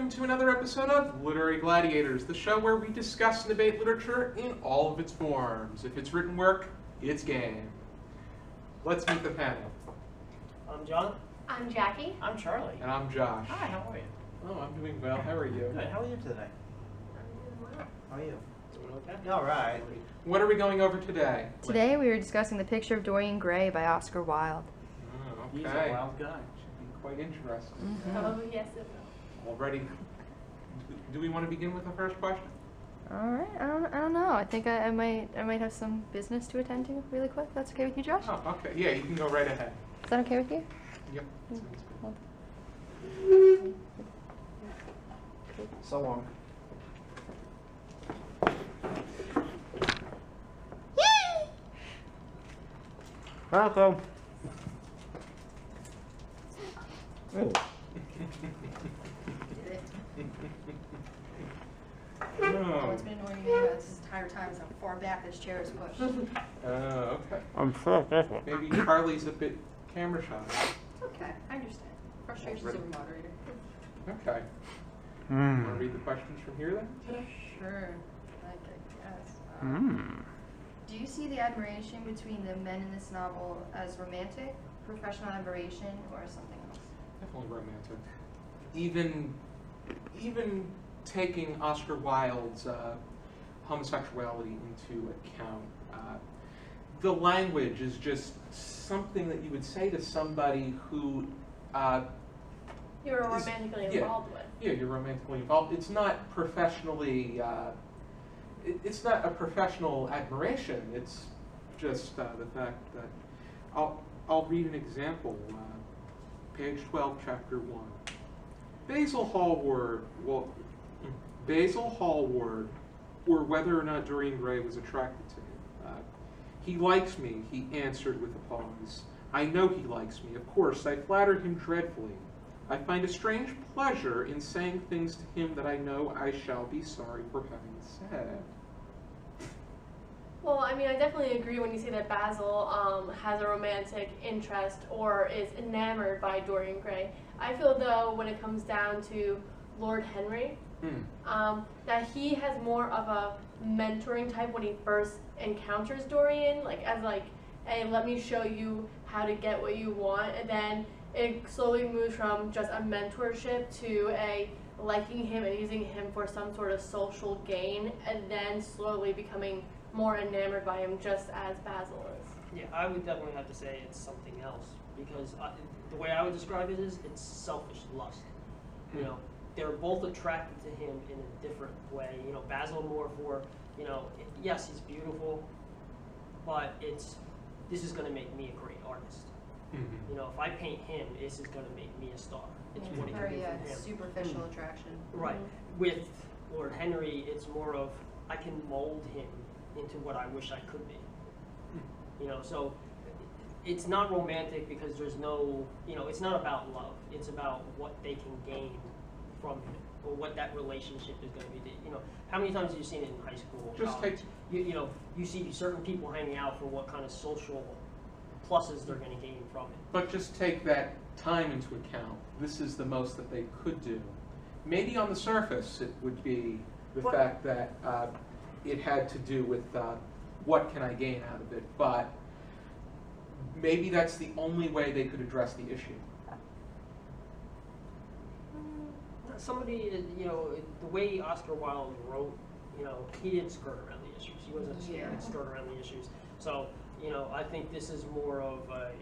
welcome to another episode of Literary Gladiators, the show where we discuss and debate literature in all of its forms. If it's written work, it's game. Let's meet the panel. I'm John. I'm Jackie. I'm Charlie. And I'm Josh. Hi, how are you? Oh, I'm doing well. How are you? Good. How are you today? I'm doing well. How are you? Doing okay? All right. What are we going over today? Today we were discussing the picture of Dorian Gray by Oscar Wilde. Oh, He's okay. a wild guy. Should be quite interesting. Mm-hmm. Oh, yes, it will. Already. Do we want to begin with the first question? All right, I don't know. I think I might have some business to attend to really quick. That's okay with you, Josh? Oh, okay. Yeah, you can go right ahead. Is that okay with you? Yep. So long. Welcome. Did it? Oh, it's been annoying me this entire time is how far back this chair is pushed. Okay. I'm sure this one. Maybe Charlie's a bit camera shy. It's okay, I understand. Frustrations Already. over moderator. Okay. Want to read the questions from here then? Sure, I guess. Hmm. Do you see the admiration between the men in this novel as romantic, professional admiration, or something else? Definitely romantic. Even taking Oscar Wilde's homosexuality into account, the language is just something that you would say to somebody who You're romantically involved with. Yeah, you're romantically involved. It's not professionally. It's not a professional admiration. It's just the fact that I'll read an example. Page 12, chapter 1. Basil Hallward, or whether or not Dorian Gray was attracted to him. He likes me, he answered with a pause. I know he likes me. Of course, I flatter him dreadfully. I find a strange pleasure in saying things to him that I know I shall be sorry for having said. Well, I mean, I definitely agree when you say that Basil has a romantic interest or is enamored by Dorian Gray. I feel, though, when it comes down to Lord Henry, that he has more of a mentoring type when he first encounters Dorian, hey, let me show you how to get what you want, and then it slowly moves from just a mentorship to a liking him and using him for some sort of social gain, and then slowly becoming more enamored by him, just as Basil is. Yeah, I would definitely have to say it's something else because the way I would describe it is it's selfish lust. You know, they're both attracted to him in a different way. You know, Basil more for, yes, he's beautiful, but this is going to make me a great artist. Mm-hmm. You know, if I paint him, this is going to make me a star. It's Yeah, what he can do very from him. superficial attraction. Right. With Lord Henry, it's more of I can mold him into what I wish I could be. You know, so it's not romantic because there's no, it's not about love. It's about what they can gain from him or what that relationship is going to be. You know, how many times have you seen it in high school? Just college? You see certain people hanging out for what kind of social pluses they're going to gain from it. But just take that time into account. This is the most that they could do. Maybe on the surface it would be the fact that it had to do with what can I gain out of it, but maybe that's the only way they could address the issue. Somebody, the way Oscar Wilde wrote, he didn't skirt around the issues. He wasn't skirt around the issues. So, I think this is more of a,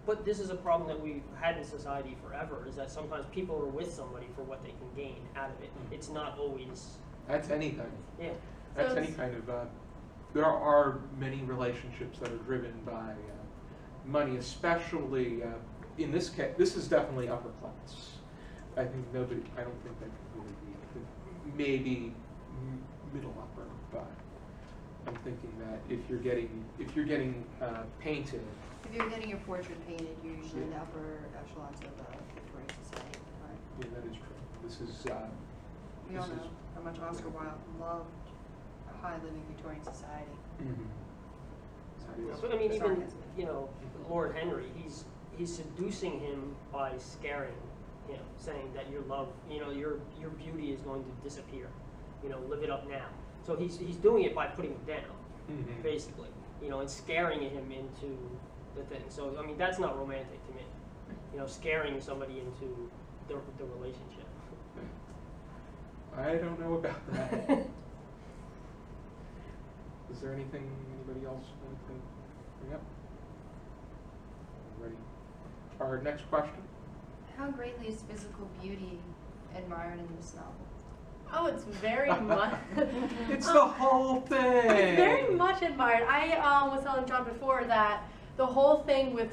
but this is a problem that we've had in society forever, is that sometimes people are with somebody for what they can gain out of it. It's not always... That's anything. Yeah. That's any kind of... there are many relationships that are driven by money, especially in this case. This is definitely upper class. I don't think that can really be, maybe middle upper, but I'm thinking that if you're getting painted. If you're getting your portrait painted, you're usually in the upper echelons of the Victorian society. Right? Yeah, that is true. This is... We all know how much Oscar Wilde loved a high-living Victorian society. But I mean, even Lord Henry, he's seducing him by scaring you know, saying that your love, you know, your beauty is going to disappear. You know, live it up now. So he's doing it by putting him down, basically, you know, and scaring him into the thing. So I mean, that's not romantic to me. You know, scaring somebody into the relationship. I don't know about that. Is there anything anybody else want to bring up? Ready? Our next question. How greatly is physical beauty admired in this novel? Oh, it's very much. It's the whole thing. It's very much admired. I was telling John before that the whole thing with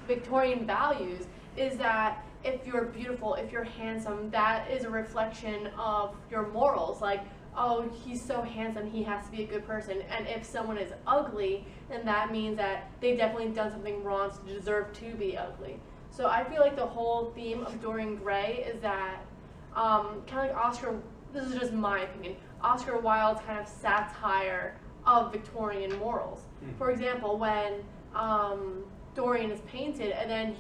Victorian values is that if you're beautiful, if you're handsome, that is a reflection of your morals. Like, oh, he's so handsome, he has to be a good person. And if someone is ugly, then that means that they've definitely done something wrong to deserve to be ugly. So I feel like the whole theme of Dorian Gray is that kind of like Oscar, this is just my opinion, Oscar Wilde's kind of satire of Victorian morals. For example, when Dorian is painted and then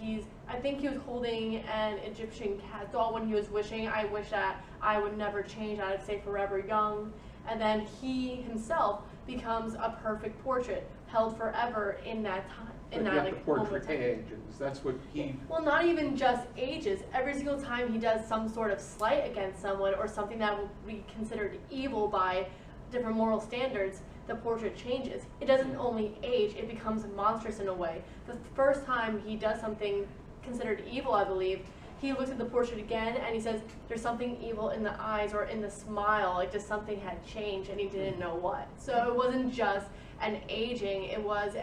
I think he was holding an Egyptian cat doll when he was wishing, I wish that I would never change, I'd stay forever young. And then he himself becomes a perfect portrait, held forever in that time. But yet the portrait ages. That's what he... Well, not even just ages. Every single time he does some sort of slight against someone or something that would be considered evil by different moral standards, the portrait changes. It doesn't only age, it becomes monstrous in a way. The first time he does something considered evil, I believe, he looks at the portrait again and he says, there's something evil in the eyes or in the smile, like just something had changed and he didn't know what. So it wasn't just an aging, it was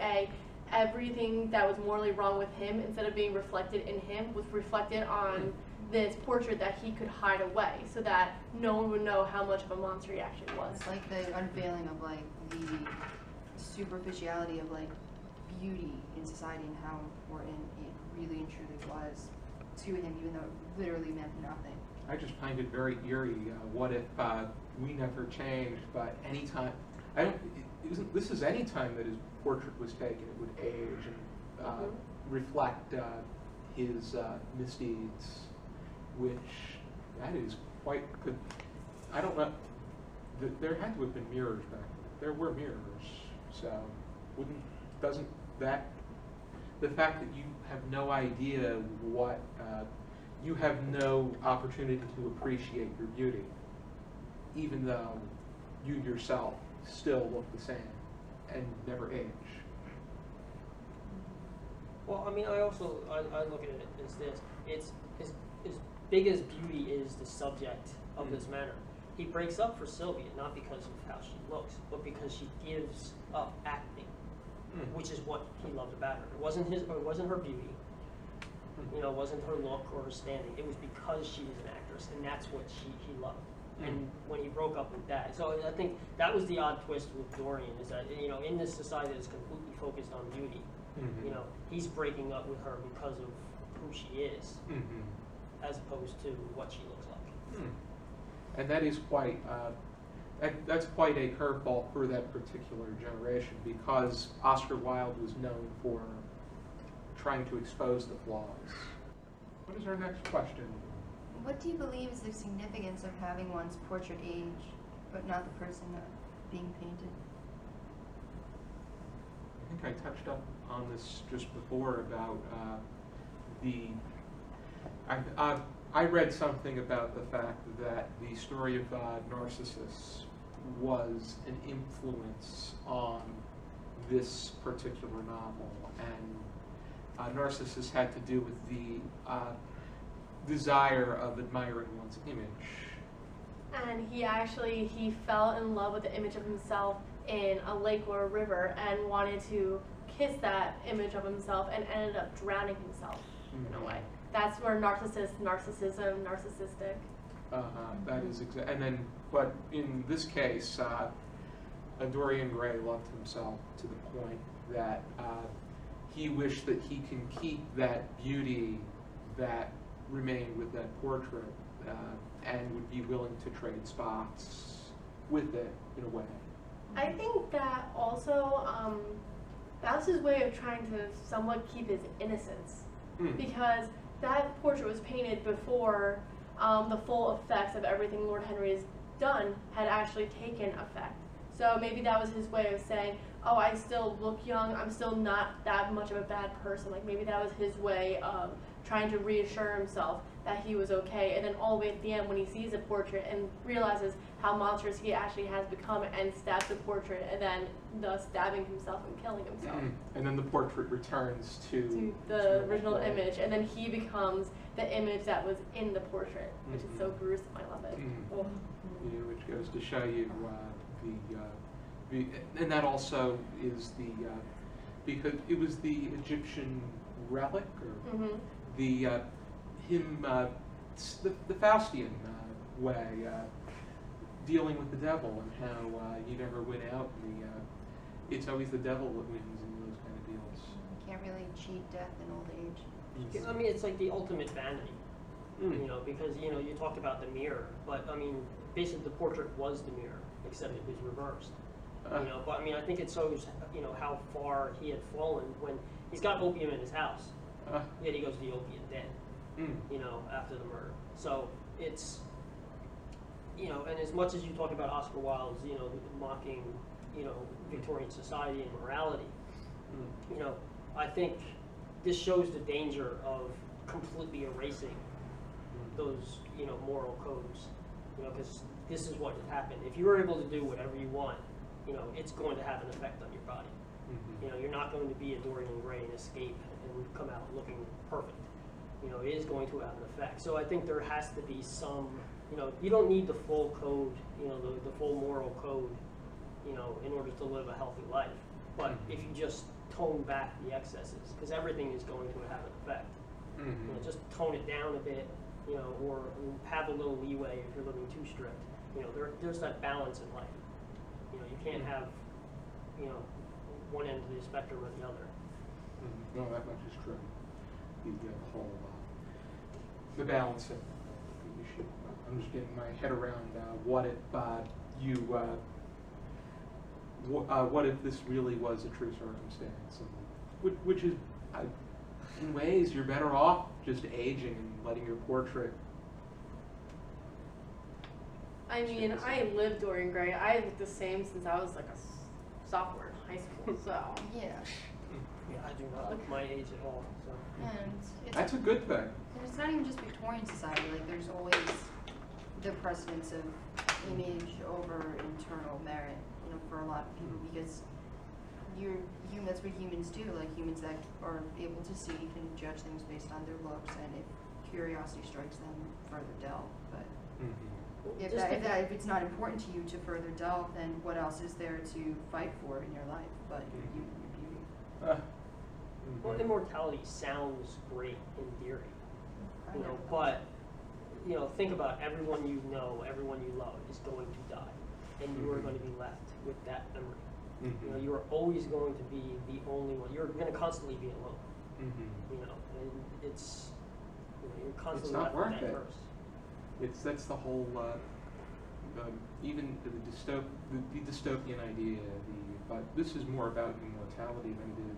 everything that was morally wrong with him, instead of being reflected in him, was reflected on this portrait that he could hide away so that no one would know how much of a monster he actually was. It's like the unveiling of like the superficiality of like beauty in society and how important it really and truly was to him, even though it literally meant nothing. I just find it very eerie. What if we never changed, but any time... this is any time that his portrait was taken, it would age and reflect his misdeeds, which that is quite good. I don't know. There had to have been mirrors back then. There were mirrors, so doesn't that, the fact that you have no idea what, you have no opportunity to appreciate your beauty, even though you yourself still look the same and never age. Well, I mean, I look at it as this. It's as big as beauty is the subject of this matter. He breaks up for Sylvia not because of how she looks, but because she gives up acting, which is what he loved about her. It wasn't her beauty. You know, it wasn't her look or her standing. It was because she was an actress, and that's what he loved. And when he broke up with that, so I think that was the odd twist with Dorian, is that, you know, in this society that's completely focused on beauty, you know, he's breaking up with her because of who she is, as opposed to what she looks like. And that is quite that's quite a curveball for that particular generation, because Oscar Wilde was known for trying to expose the flaws. What is our next question? What do you believe is the significance of having one's portrait age, but not the person being painted? I think I touched up on this just before about I read something about the fact that the story of Narcissus was an influence on this particular novel, and Narcissus had to do with the desire of admiring one's image. And he fell in love with the image of himself in a lake or a river and wanted to kiss that image of himself and ended up drowning himself in a way. That's where narcissism, narcissistic. That is exactly. And then, but in this case, Dorian Gray loved himself to the point that he wished that he can keep that beauty that remained with that portrait, and would be willing to trade spots with it in a way. I think that also that was his way of trying to somewhat keep his innocence, because that portrait was painted before the full effects of everything Lord Henry has done had actually taken effect. So maybe that was his way of saying, oh, I still look young, I'm still not that much of a bad person. Like maybe that was his way of trying to reassure himself that he was okay. And then all the way at the end when he sees the portrait and realizes how monstrous he actually has become and stabs the portrait and then thus stabbing himself and killing himself. And then the portrait returns to the original image, and then he becomes the image that was in the portrait, which is so gruesome. I love it. Oh. Yeah, which goes to show you and that also is because it was the Egyptian relic or the Faustian way dealing with the devil and how you never win out. It's always the devil that wins in those kind of deals. You can't really cheat death in old age. I mean, it's like the ultimate vanity, you know, because, you know, you talked about the mirror, but, I mean, basically the portrait was the mirror, except it was reversed. You know, but, I mean, I think it shows, you know, how far he had fallen when he's got opium in his house, yet he goes to the opium den, you know, after the murder. So it's, you know, and as much as you talk about Oscar Wilde's, you know, mocking, you know, Victorian society and morality, you know, I think this shows the danger of completely erasing those, you know, moral codes, you know, because this is what happened. If you're able to do whatever you want, you know, it's going to have an effect on your body. You know, you're not going to be a Dorian Gray and escape and come out looking perfect. You know, it is going to have an effect. So I think there has to be some, you know, you don't need the full code, you know, the full moral code, you know, in order to live a healthy life. But if you just tone back the excesses, because everything is going to have an effect. You know, just tone it down a bit, you know, or have a little leeway if you're living too strict. You know, there's that balance in life. You know, you can't have, you know, one end of the spectrum or the other. No, that much is true. The whole the balancing. I'm just getting my head around what if what if this really was a true circumstance, and which is in ways you're better off just aging and letting your portrait. I mean, I lived Dorian Gray. I looked the same since I was like a sophomore in high school. So Yeah. Yeah, I do not look my age at all. So. And it's, That's a good thing. and it's not even just Victorian society. Like, there's always the precedence of image over internal merit, you know, for a lot of people, because that's what humans do. Like, humans that are able to see can judge things based on their looks, and if curiosity strikes them, further delve. But if it's not important to you to further delve, then what else is there to fight for in your life but your beauty? Well, immortality sounds great in theory, you know, but, you know, think about everyone you know, everyone you love is going to die, and you are going to be left with that memory. You know, you are always going to be the only one. You're going to constantly be alone. You know, and it's, you know, you're constantly not left with worth that it. curse. That's the whole even the dystopian idea. But this is more about immortality than it is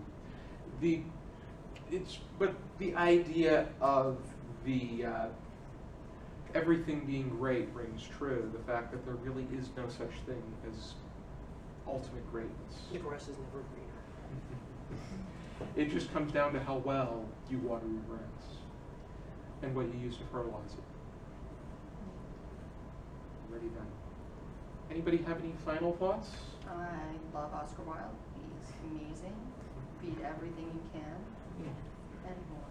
but the idea of the everything being great rings true. The fact that there really is no such thing as ultimate greatness. The grass is never greener. It just comes down to how well you water your grass and what you use to fertilize it. Already done. Anybody have any final thoughts? I love Oscar Wilde. He's amazing. Read everything you can, and more.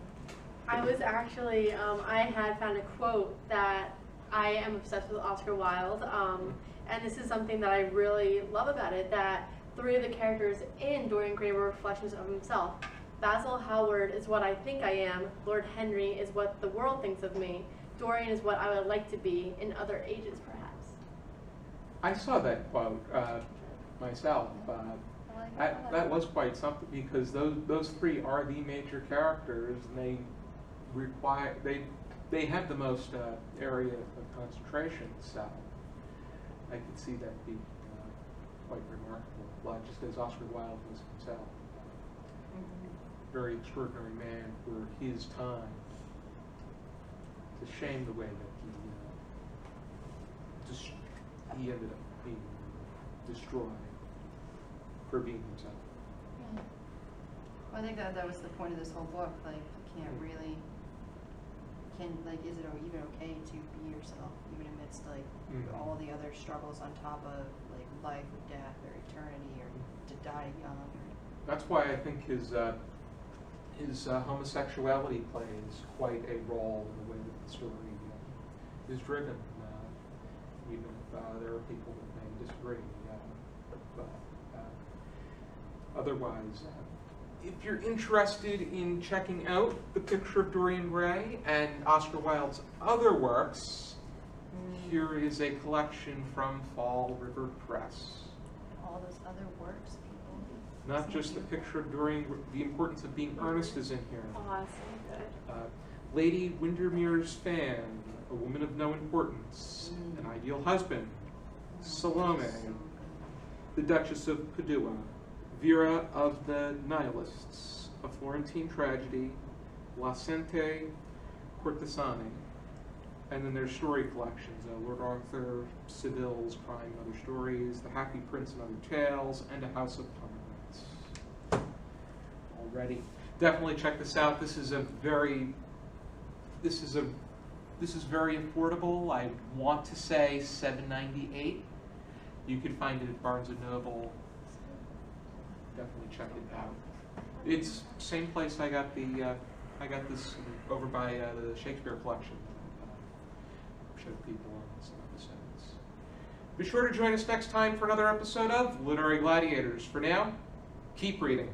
I was actually, I had found a quote that I am obsessed with Oscar Wilde, and this is something that I really love about it, that 3 of the characters in Dorian Gray were reflections of himself. Basil Hallward is what I think I am, Lord Henry is what the world thinks of me, Dorian is what I would like to be in other ages, perhaps. I saw that quote myself. That was quite something, because those 3 are the major characters, and they have the most area of concentration. So I could see that being quite remarkable, just as Oscar Wilde was himself. Very extraordinary man for his time. a shame the way that he ended up being destroyed for being himself. Yeah. Well, I think that was the point of this whole book. Like, you can't really, is it even okay to be yourself, even amidst like all the other struggles on top of like life or death or eternity or to die young? That's why I think his homosexuality plays quite a role in the way that the story is driven, even if there are people that may disagree. But otherwise, if you're interested in checking out The Picture of Dorian Gray and Oscar Wilde's other works, here is a collection from Fall River Press. All those other works, people. Not just The Picture of Dorian, The Importance of Being Earnest is in here. Awesome, good. Lady Windermere's Fan, A Woman of No Importance, An Ideal Husband, Salome, The Duchess of Padua, Vera of the Nihilists, A Florentine Tragedy, La Sente Cortesani, and then there's story collections, Lord Arthur, Seville's Crime and Other Stories, The Happy Prince and Other Tales, and A House of Pomegranates. Already, definitely check this out. This is very affordable. I want to say $7.98. You could find it at Barnes and Noble. Definitely check it out. It's same place I got this over by the Shakespeare collection. Showed people on some episodes. Be sure to join us next time for another episode of Literary Gladiators. For now, keep reading.